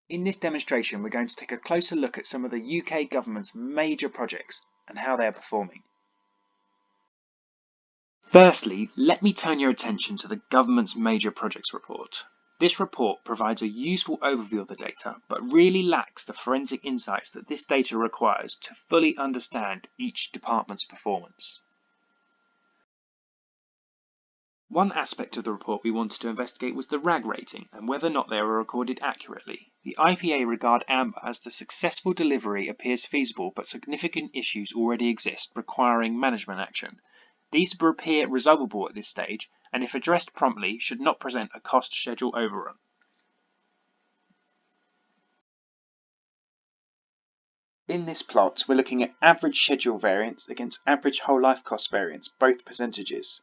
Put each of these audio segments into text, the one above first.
In this demonstration, we're going to take a closer look at some of the UK government's major projects and how they are performing. Firstly, let me turn your attention to the government's major projects report. This report provides a useful overview of the data, but really lacks the forensic insights that this data requires to fully understand each department's performance. One aspect of the report we wanted to investigate was the RAG rating and whether or not they were recorded accurately. The IPA regard AMBER as the successful delivery appears feasible, but significant issues already exist requiring management action. These appear resolvable at this stage, and if addressed promptly, should not present a cost schedule overrun. In this plot, we're looking at average schedule variance against average whole life cost variance, both percentages.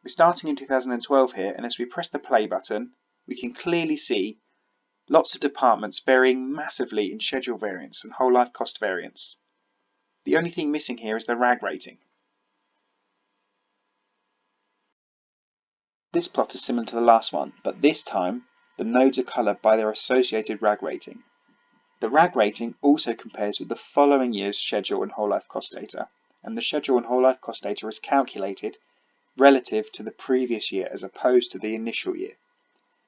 We're starting in 2012 here, and as we press the play button, we can clearly see lots of departments varying massively in schedule variance and whole life cost variance. The only thing missing here is the RAG rating. This plot is similar to the last one, but this time the nodes are coloured by their associated RAG rating. The RAG rating also compares with the following year's schedule and whole life cost data, and the schedule and whole life cost data is calculated relative to the previous year as opposed to the initial year.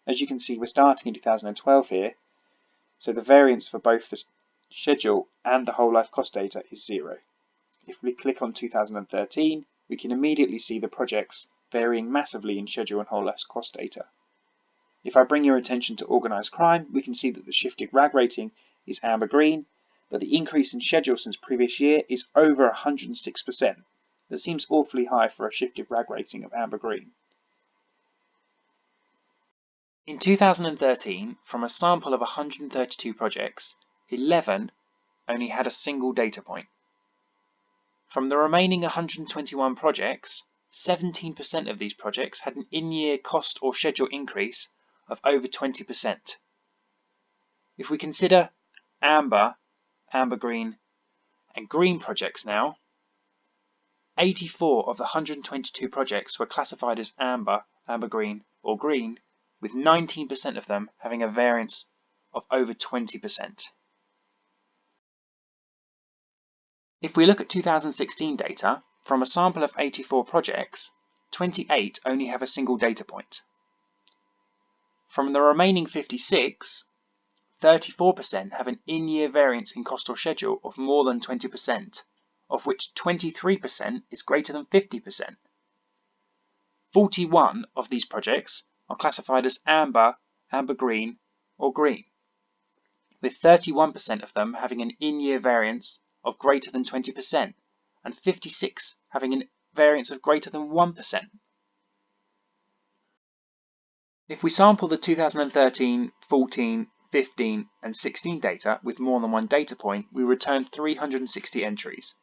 As you can see, we're starting in 2012 here, so the variance for both the schedule and the whole life cost data is 0. If we click on 2013, we can immediately see the projects varying massively in schedule and whole life cost data. If I bring your attention to organised crime, we can see that the shifted RAG rating is amber green, but the increase in schedule since previous year is over 106%. That seems awfully high for a shifted RAG rating of amber green. In 2013, from a sample of 132 projects, 11 only had a single data point. From the remaining 121 projects, 17% of these projects had an in-year cost or schedule increase of over 20%. If we consider amber, amber green, and green projects now, 84 of the 122 projects were classified as amber, amber green, or green, with 19% of them having a variance of over 20%. If we look at 2016 data, from a sample of 84 projects, 28 only have a single data point. From the remaining 56, 34% have an in-year variance in cost or schedule of more than 20%, of which 23% is greater than 50%. 41 of these projects are classified as amber, amber green, or green, with 31% of them having an in-year variance of greater than 20%, and 56 having a variance of greater than 1%. If we sample the 2013, 14, 15, and 16 data with more than one data point, we return 360 entries.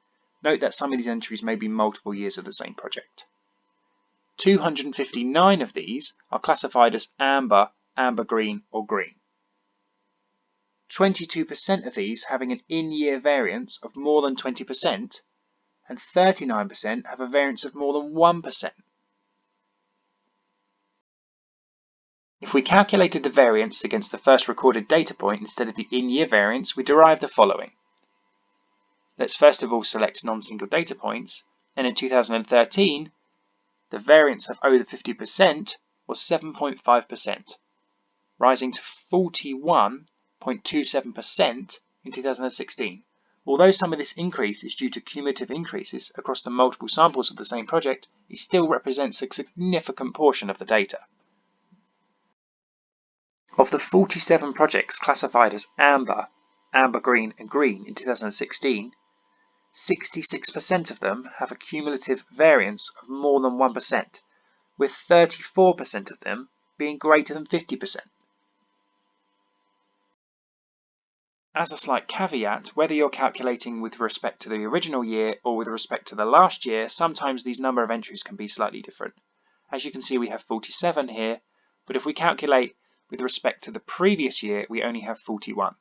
Note that some of these entries may be multiple years of the same project. 259 of these are classified as amber, amber green, or green. 22% of these having an in-year variance of more than 20%, and 39% have a variance of more than 1%. If we calculated the variance against the first recorded data point instead of the in-year variance, we derive the following. Let's first of all select non-single data points, and in 2013, the variance of over 50% was 7.5%, rising to 41.27% in 2016. Although some of this increase is due to cumulative increases across the multiple samples of the same project, it still represents a significant portion of the data. Of the 47 projects classified as amber, amber green, and green in 2016, 66% of them have a cumulative variance of more than 1%, with 34% of them being greater than 50%. As a slight caveat, whether you're calculating with respect to the original year or with respect to the last year, sometimes these number of entries can be slightly different. As you can see, we have 47 here, but if we calculate with respect to the previous year, we only have 41.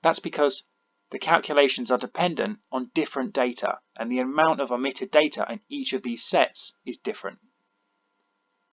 That's because the calculations are dependent on different data, and the amount of omitted data in each of these sets is different.